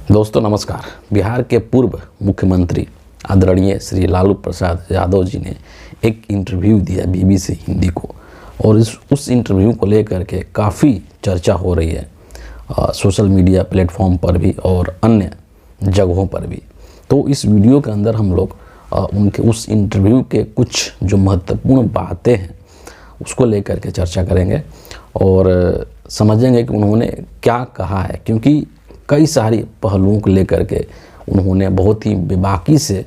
दोस्तों नमस्कार। बिहार के पूर्व मुख्यमंत्री आदरणीय श्री लालू प्रसाद यादव जी ने एक इंटरव्यू दिया बीबीसी हिंदी को, और उस इंटरव्यू को लेकर के काफ़ी चर्चा हो रही है सोशल मीडिया प्लेटफॉर्म पर भी और अन्य जगहों पर भी। तो इस वीडियो के अंदर हम लोग उनके उस इंटरव्यू के कुछ जो महत्वपूर्ण बातें हैं उसको लेकर के चर्चा करेंगे और समझेंगे कि उन्होंने क्या कहा है, क्योंकि कई सारी पहलुओं को लेकर के उन्होंने बहुत ही बेबाकी से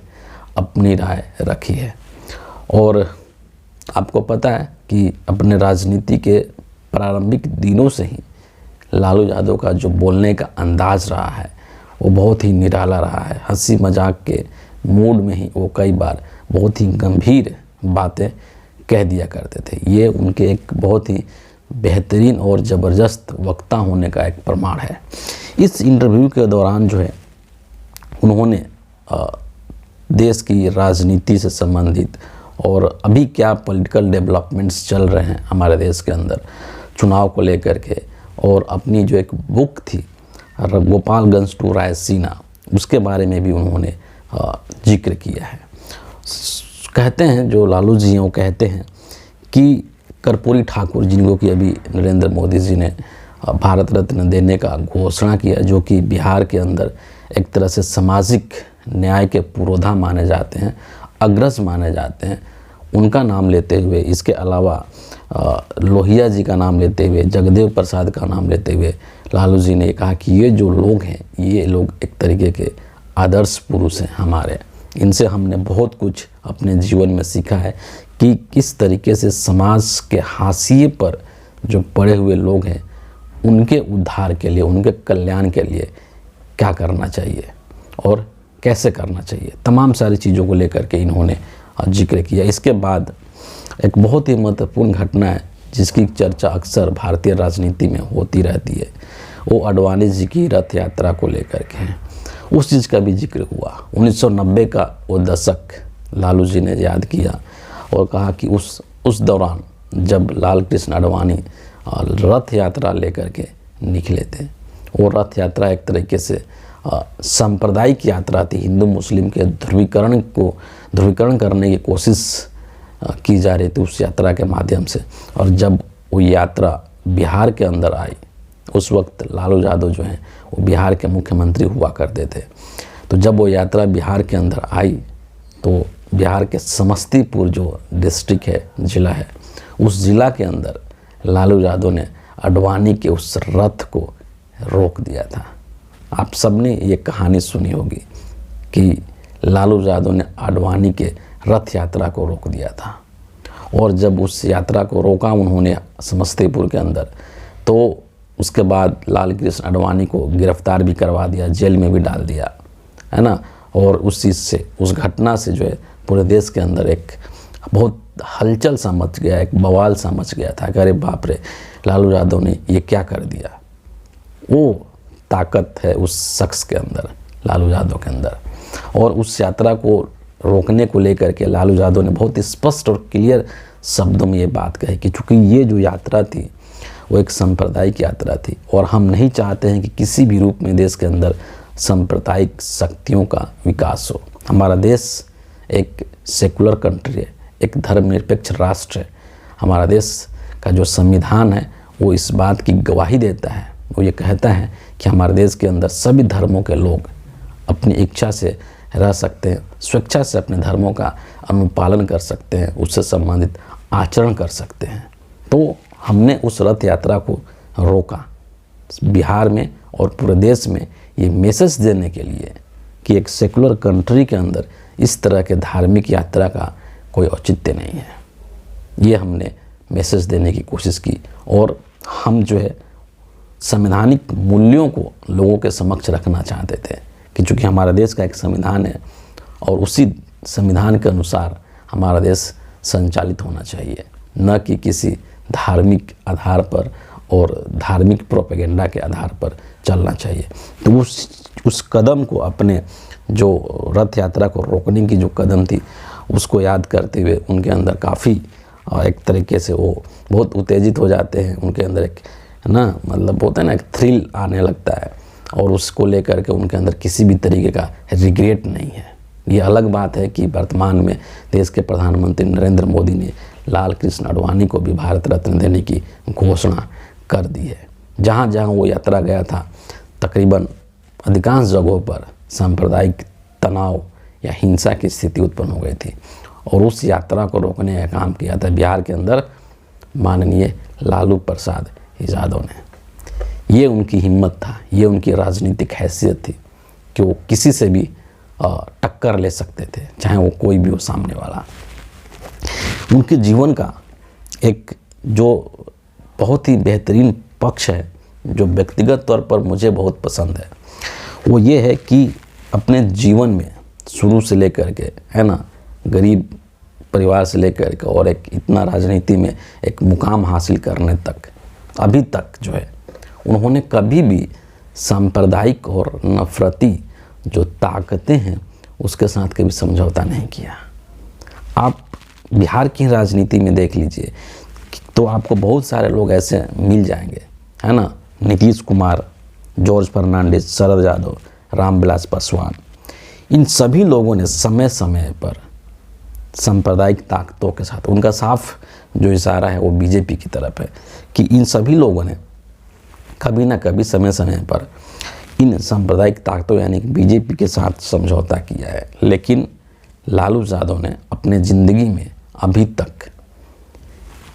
अपनी राय रखी है। और आपको पता है कि अपने राजनीति के प्रारंभिक दिनों से ही लालू यादव का जो बोलने का अंदाज़ रहा है वो बहुत ही निराला रहा है। हंसी मजाक के मूड में ही वो कई बार बहुत ही गंभीर बातें कह दिया करते थे। ये उनके एक बहुत ही बेहतरीन और ज़बरदस्त वक्ता होने का एक प्रमाण है। इस इंटरव्यू के दौरान जो है उन्होंने देश की राजनीति से संबंधित और अभी क्या पॉलिटिकल डेवलपमेंट्स चल रहे हैं हमारे देश के अंदर चुनाव को लेकर के, और अपनी जो एक बुक थी गोपालगंज टू रायसीना उसके बारे में भी उन्होंने जिक्र किया है। कहते हैं जो लालू जी हैं वो कहते हैं कि कर्पूरी ठाकुर जिनको कि अभी नरेंद्र मोदी जी ने भारत रत्न देने का घोषणा किया, जो कि बिहार के अंदर एक तरह से सामाजिक न्याय के पुरोधा माने जाते हैं, अग्रज माने जाते हैं, उनका नाम लेते हुए, इसके अलावा लोहिया जी का नाम लेते हुए, जगदेव प्रसाद का नाम लेते हुए लालू जी ने कहा कि ये जो लोग हैं ये लोग एक तरीके के आदर्श पुरुष हैं हमारे। इनसे हमने बहुत कुछ अपने जीवन में सीखा है कि किस तरीके से समाज के हाशिए पर जो पड़े हुए लोग हैं उनके उद्धार के लिए, उनके कल्याण के लिए क्या करना चाहिए और कैसे करना चाहिए, तमाम सारी चीज़ों को लेकर के इन्होंने जिक्र किया। इसके बाद एक बहुत ही महत्वपूर्ण घटना है जिसकी चर्चा अक्सर भारतीय राजनीति में होती रहती है, वो आडवाणी जी की रथ यात्रा को लेकर के है। उस चीज़ का भी जिक्र हुआ। 1990 का वो दशक लालू जी ने याद किया और कहा कि उस दौरान जब लाल कृष्ण आडवाणी रथ यात्रा लेकर के निकले थे, वो रथ यात्रा एक तरीके से सांप्रदायिक यात्रा थी। हिंदू मुस्लिम के ध्रुवीकरण करने की कोशिश की जा रही थी उस यात्रा के माध्यम से। और जब वो यात्रा बिहार के अंदर आई, उस वक्त लालू यादव जो हैं वो बिहार के मुख्यमंत्री हुआ करते थे। तो जब वो यात्रा बिहार के अंदर आई तो बिहार के समस्तीपुर जो डिस्ट्रिक्ट है, ज़िला है, उस ज़िला के अंदर लालू यादव ने आडवाणी के उस रथ को रोक दिया था। आप सबने ये कहानी सुनी होगी कि लालू यादव ने आडवाणी के रथ यात्रा को रोक दिया था। और जब उस यात्रा को रोका उन्होंने समस्तीपुर के अंदर, तो उसके बाद लाल कृष्ण आडवाणी को गिरफ्तार भी करवा दिया, जेल में भी डाल दिया, है ना। और उस चीज़ से, उस घटना से जो है पूरे देश के अंदर एक बहुत हलचल सा मच गया, एक बवाल सा मच गया था कि अरे बाप रे, लालू यादव ने ये क्या कर दिया। वो ताकत है उस शख्स के अंदर, लालू यादव के अंदर। और उस यात्रा को रोकने को लेकर के लालू यादव ने बहुत स्पष्ट और क्लियर शब्दों में ये बात कही कि चूँकि ये जो यात्रा थी वो एक सांप्रदायिक यात्रा थी और हम नहीं चाहते हैं कि किसी भी रूप में देश के अंदर सांप्रदायिक शक्तियों का विकास हो। हमारा देश एक सेकुलर कंट्री है, एक धर्मनिरपेक्ष राष्ट्र है। हमारा देश का जो संविधान है वो इस बात की गवाही देता है, वो ये कहता है कि हमारे देश के अंदर सभी धर्मों के लोग अपनी इच्छा से रह सकते हैं, स्वेच्छा से अपने धर्मों का अनुपालन कर सकते हैं, उससे संबंधित आचरण कर सकते हैं। तो हमने उस रथ यात्रा को रोका बिहार में और पूरे देश में ये मैसेज देने के लिए कि एक सेकुलर कंट्री के अंदर इस तरह के धार्मिक यात्रा का कोई औचित्य नहीं है। ये हमने मैसेज देने की कोशिश की और हम जो है संवैधानिक मूल्यों को लोगों के समक्ष रखना चाहते थे कि चूँकि हमारा देश का एक संविधान है और उसी संविधान के अनुसार हमारा देश संचालित होना चाहिए, न कि किसी धार्मिक आधार पर और धार्मिक प्रोपेगेंडा के आधार पर चलना चाहिए। तो उस कदम को, अपने जो रथ यात्रा को रोकने की जो कदम थी उसको याद करते हुए उनके अंदर काफ़ी एक तरीके से वो बहुत उत्तेजित हो जाते हैं। उनके अंदर एक, है ना, मतलब होता है ना, एक थ्रिल आने लगता है और उसको लेकर के उनके अंदर किसी भी तरीके का रिग्रेट नहीं है। ये अलग बात है कि वर्तमान में देश के प्रधानमंत्री नरेंद्र मोदी ने लाल कृष्ण आडवाणी को भी भारत रत्न देने की घोषणा कर दी है। जहाँ जहाँ वो यात्रा गया था तकरीबन अधिकांश जगहों पर सांप्रदायिक तनाव या हिंसा की स्थिति उत्पन्न हो गई थी और उस यात्रा को रोकने का काम किया था बिहार के अंदर माननीय लालू प्रसाद यादव ने। ये उनकी हिम्मत था, ये उनकी राजनीतिक हैसियत थी कि वो किसी से भी टक्कर ले सकते थे, चाहे वो कोई भी हो सामने वाला। उनके जीवन का एक जो बहुत ही बेहतरीन पक्ष है, जो व्यक्तिगत तौर पर मुझे बहुत पसंद है, वो ये है कि अपने जीवन में शुरू से लेकर के, है ना, गरीब परिवार से लेकर के और एक इतना राजनीति में एक मुकाम हासिल करने तक, अभी तक जो है उन्होंने कभी भी सांप्रदायिक और नफरती जो ताकतें हैं उसके साथ कभी समझौता नहीं किया। आप बिहार की राजनीति में देख लीजिए तो आपको बहुत सारे लोग ऐसे मिल जाएंगे, है ना, नीतीश कुमार, जॉर्ज फर्नांडिस, शरद यादव, रामविलास पासवान, इन सभी लोगों ने समय समय पर सांप्रदायिक ताकतों के साथ, उनका साफ जो इशारा है वो बीजेपी की तरफ है कि इन सभी लोगों ने कभी ना कभी समय समय पर इन सांप्रदायिक ताकतों यानी कि बीजेपी के साथ समझौता किया है। लेकिन लालू यादव ने अपने ज़िंदगी में अभी तक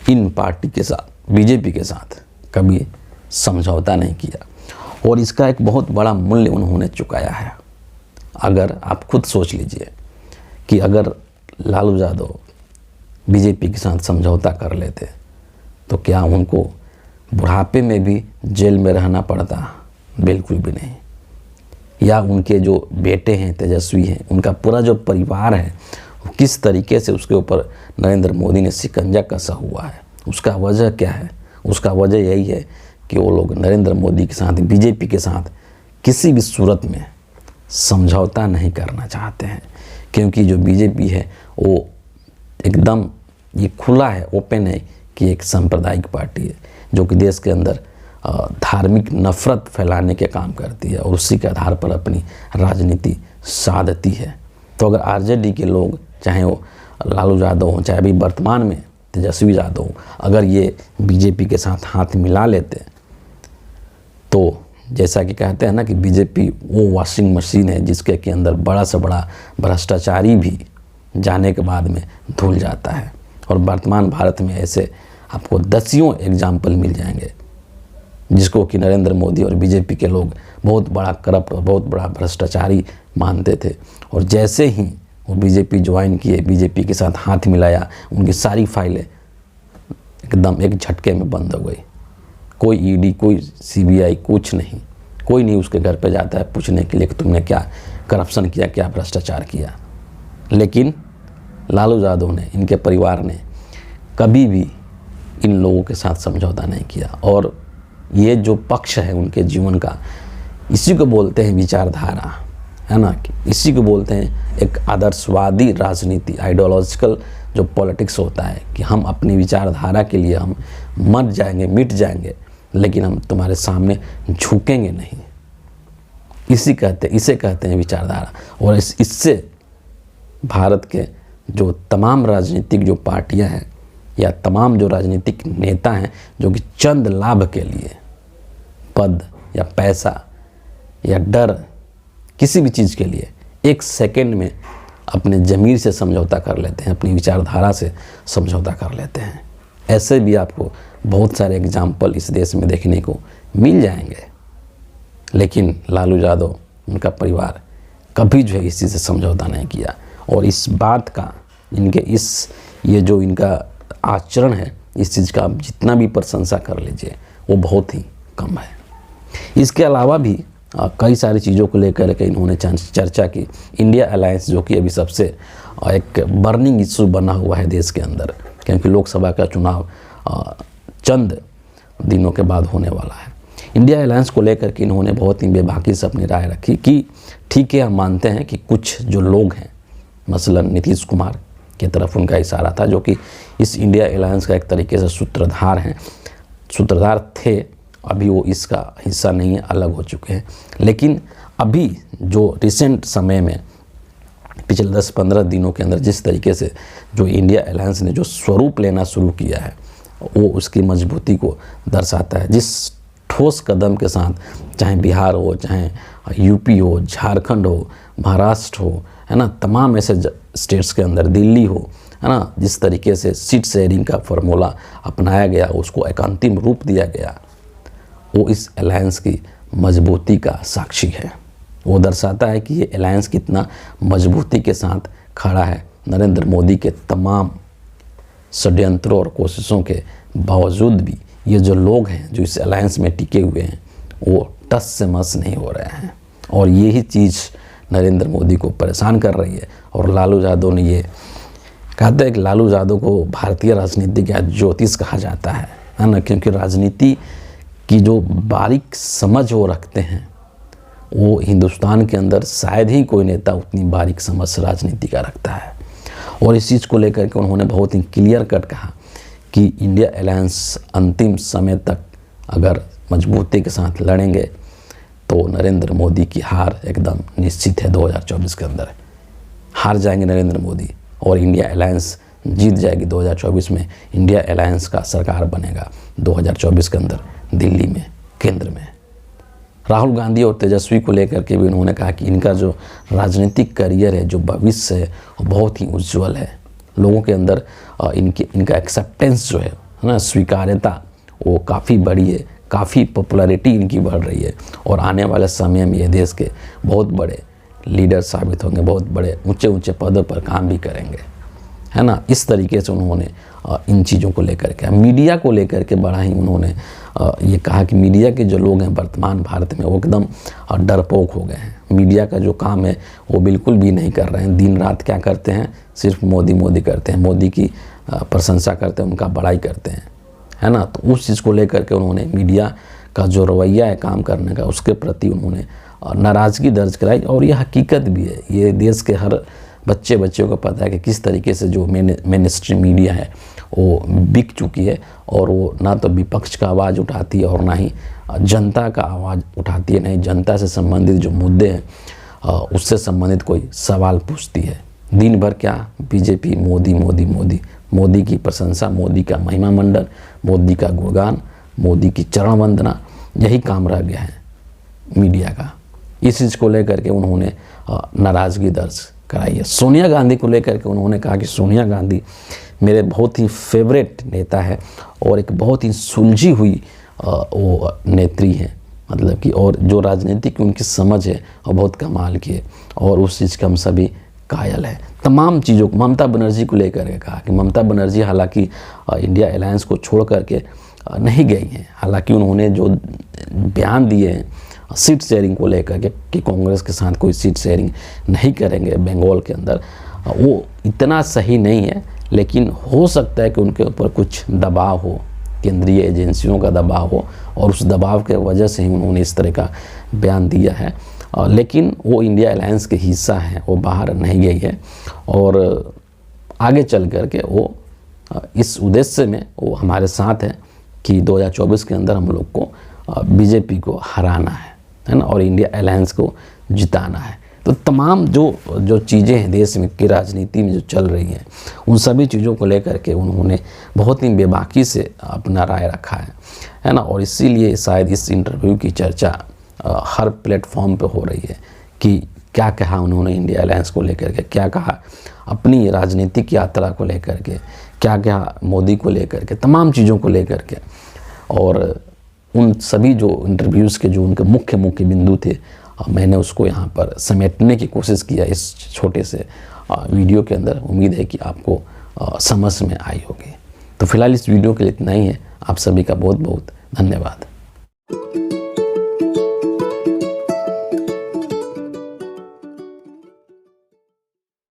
इन पार्टी के साथ, बीजेपी के साथ कभी समझौता नहीं किया और इसका एक बहुत बड़ा मूल्य उन्होंने चुकाया है। अगर आप खुद सोच लीजिए कि अगर लालू यादव बीजेपी के साथ समझौता कर लेते तो क्या उनको बुढ़ापे में भी जेल में रहना पड़ता? बिल्कुल भी नहीं। या उनके जो बेटे हैं तेजस्वी हैं, उनका पूरा जो परिवार है वो किस तरीके से उसके ऊपर नरेंद्र मोदी ने शिकंजा कसा हुआ है, उसका वजह क्या है? उसका वजह यही है कि वो लोग नरेंद्र मोदी के साथ, बीजेपी के साथ किसी भी सूरत में समझौता नहीं करना चाहते हैं, क्योंकि जो बीजेपी है वो एकदम ये खुला है, ओपन है कि एक सांप्रदायिक पार्टी है जो कि देश के अंदर धार्मिक नफरत फैलाने के काम करती है और उसी के आधार पर अपनी राजनीति साधती है। तो अगर आरजेडी के लोग, चाहे वो लालू यादव हों, चाहे अभी वर्तमान में तेजस्वी यादव हों, अगर ये बीजेपी के साथ हाथ मिला लेते तो जैसा कि कहते हैं ना कि बीजेपी वो वॉशिंग मशीन है जिसके के अंदर बड़ा से बड़ा भ्रष्टाचारी भी जाने के बाद में धुल जाता है। और वर्तमान भारत में ऐसे आपको दसियों एग्जाम्पल मिल जाएंगे जिसको कि नरेंद्र मोदी और बीजेपी के लोग बहुत बड़ा करप्ट और बहुत बड़ा भ्रष्टाचारी मानते थे और जैसे ही वो बीजेपी ज्वाइन किए, बीजेपी के साथ हाथ मिलाया, उनकी सारी फाइलें एकदम एक झटके में बंद हो गई। कोई ईडी, कोई सीबीआई, कुछ नहीं, कोई नहीं उसके घर पे जाता है पूछने के लिए कि तुमने क्या करप्शन किया, क्या भ्रष्टाचार किया। लेकिन लालू यादव ने, इनके परिवार ने कभी भी इन लोगों के साथ समझौता नहीं किया और ये जो पक्ष है उनके जीवन का, इसी को बोलते हैं विचारधारा, है ना, इसी को बोलते हैं एक आदर्शवादी राजनीति, आइडियोलॉजिकल जो पॉलिटिक्स होता है कि हम अपनी विचारधारा के लिए हम मर जाएंगे, मिट जाएंगे, लेकिन हम तुम्हारे सामने झुकेंगे नहीं। इसे कहते हैं विचारधारा। और इससे भारत के जो तमाम राजनीतिक जो पार्टियां हैं या तमाम जो राजनीतिक नेता हैं जो कि चंद लाभ के लिए, पद या पैसा या डर, किसी भी चीज़ के लिए एक सेकंड में अपने ज़मीर से समझौता कर लेते हैं, अपनी विचारधारा से समझौता कर लेते हैं। ऐसे भी आपको बहुत सारे एग्जाम्पल इस देश में देखने को मिल जाएंगे। लेकिन लालू यादव, उनका परिवार कभी जो है इस चीज़ से समझौता नहीं किया और इस बात का, इनके ये जो इनका आचरण है, इस चीज़ का आप जितना भी प्रशंसा कर लीजिए वो बहुत ही कम है। इसके अलावा भी कई सारी चीज़ों को लेकर के इन्होंने चर्चा की। इंडिया अलायंस जो कि अभी सबसे एक बर्निंग इशू बना हुआ है देश के अंदर, क्योंकि लोकसभा का चुनाव चंद दिनों के बाद होने वाला है। इंडिया अलायंस को लेकर के इन्होंने बहुत ही बेबाकी से अपनी राय रखी कि ठीक है, हम मानते हैं कि कुछ जो लोग हैं, मसलन नीतीश कुमार की तरफ उनका इशारा था, जो कि इस इंडिया अलायंस का एक तरीके से सूत्रधार थे अभी वो इसका हिस्सा नहीं है, अलग हो चुके हैं। लेकिन अभी जो रिसेंट समय में पिछले 10-15 दिनों के अंदर जिस तरीके से जो इंडिया अलायंस ने जो स्वरूप लेना शुरू किया है वो उसकी मजबूती को दर्शाता है। जिस ठोस कदम के साथ चाहे बिहार हो, चाहे यूपी हो, झारखंड हो, महाराष्ट्र हो, है ना, तमाम ऐसे स्टेट्स के अंदर, दिल्ली हो, है ना, जिस तरीके से सीट शेयरिंग का फार्मूला अपनाया गया, उसको एक अंतिम रूप दिया गया, वो इस अलायंस की मजबूती का साक्षी है। वो दर्शाता है कि ये अलायंस कितना मजबूती के साथ खड़ा है। नरेंद्र मोदी के तमाम षड्यंत्रों और कोशिशों के बावजूद भी ये जो लोग हैं जो इस अलायंस में टिके हुए हैं वो टस से मस नहीं हो रहे हैं। और यही चीज़ नरेंद्र मोदी को परेशान कर रही है। और लालू यादव ने ये कहते हैं कि लालू यादव को भारतीय राजनीति का ज्योतिष कहा जाता है ना, क्योंकि राजनीति की जो बारीक समझ वो रखते हैं वो हिंदुस्तान के अंदर शायद ही कोई नेता उतनी बारीक समझ राजनीति का रखता है। और इस चीज़ को लेकर के उन्होंने बहुत ही क्लियर कट कहा कि इंडिया अलायंस अंतिम समय तक अगर मजबूती के साथ लड़ेंगे तो नरेंद्र मोदी की हार एकदम निश्चित है। 2024 के अंदर हार जाएंगे नरेंद्र मोदी और इंडिया अलायंस जीत जाएगी। 2024 में इंडिया अलायंस का सरकार बनेगा 2024 के अंदर दिल्ली में, केंद्र में। राहुल गांधी और तेजस्वी को लेकर के भी उन्होंने कहा कि इनका जो राजनीतिक करियर है, जो भविष्य है, वो बहुत ही उज्जवल है। लोगों के अंदर इनका एक्सेप्टेंस जो है ना, स्वीकार्यता वो काफ़ी बड़ी है, काफ़ी पॉपुलैरिटी इनकी बढ़ रही है। और आने वाले समय में ये देश के बहुत बड़े लीडर साबित होंगे, बहुत बड़े ऊंचे ऊंचे पदों पर काम भी करेंगे, है ना। इस तरीके से उन्होंने इन चीज़ों को लेकर के, मीडिया को लेकर के बड़ा ही उन्होंने ये कहा कि मीडिया के जो लोग हैं वर्तमान भारत में वो एकदम डरपोक हो गए हैं। मीडिया का जो काम है वो बिल्कुल भी नहीं कर रहे हैं। दिन रात क्या करते हैं, सिर्फ मोदी मोदी करते हैं, मोदी की प्रशंसा करते हैं, उनका बड़ाई करते हैं, है ना। तो उस चीज़ को लेकर के उन्होंने मीडिया का जो रवैया है काम करने का, उसके प्रति उन्होंने नाराज़गी दर्ज कराई। और ये हकीकत भी है, ये देश के हर बच्चों को पता है कि किस तरीके से जो मेन स्ट्रीम मीडिया है वो बिक चुकी है। और वो ना तो विपक्ष का आवाज़ उठाती है और ना ही जनता का आवाज़ उठाती है, नहीं जनता से संबंधित जो मुद्दे हैं उससे संबंधित कोई सवाल पूछती है। दिन भर क्या बीजेपी मोदी मोदी मोदी, मोदी की प्रशंसा, मोदी का महिमा मंडन, मोदी का गुणगान, मोदी की चरण वंदना, यही काम रह गया है मीडिया का। इस चीज़ को लेकर के उन्होंने नाराज़गी दर्ज कराई है। सोनिया गांधी को लेकर के उन्होंने कहा कि सोनिया गांधी मेरे बहुत ही फेवरेट नेता है और एक बहुत ही सुलझी हुई वो नेत्री है, मतलब कि और जो राजनीति की उनकी समझ है वो बहुत कमाल की है और उस चीज़ के हम सभी कायल हैं। तमाम चीज़ों को ममता बनर्जी को लेकर के कहा कि ममता बनर्जी हालांकि इंडिया अलायंस को छोड़ करके नहीं गई हैं, हालांकि उन्होंने जो बयान दिए हैं सीट शेयरिंग को लेकर के कि कांग्रेस के साथ कोई सीट शेयरिंग नहीं करेंगे बंगाल के अंदर, वो इतना सही नहीं है। लेकिन हो सकता है कि उनके ऊपर कुछ दबाव हो, केंद्रीय एजेंसियों का दबाव हो और उस दबाव के वजह से ही उन्होंने इस तरह का बयान दिया है। लेकिन वो इंडिया अलायंस के हिस्सा हैं, वो बाहर नहीं गई है और आगे चल कर के वो इस उद्देश्य में वो हमारे साथ है कि 2024 के अंदर हम लोग को बीजेपी को हराना है ना, और इंडिया अलायंस को जिताना है। तो तमाम जो चीज़ें हैं देश में की राजनीति में जो चल रही हैं उन सभी चीज़ों को लेकर के उन्होंने बहुत ही बेबाकी से अपना राय रखा है ना। और इसीलिए शायद इस इंटरव्यू की चर्चा हर प्लेटफॉर्म पे हो रही है कि क्या कहा उन्होंने इंडिया अलायंस को लेकर के, क्या कहा अपनी राजनीतिक यात्रा को लेकर के, क्या कहा मोदी को लेकर के, तमाम चीज़ों को लेकर के। और उन सभी जो इंटरव्यूज़ के जो उनके मुख्य बिंदु थे मैंने उसको यहाँ पर समेटने की कोशिश किया इस छोटे से वीडियो के अंदर। उम्मीद है कि आपको समझ में आई होगी। तो फिलहाल इस वीडियो के लिए इतना ही है। आप सभी का बहुत बहुत धन्यवाद।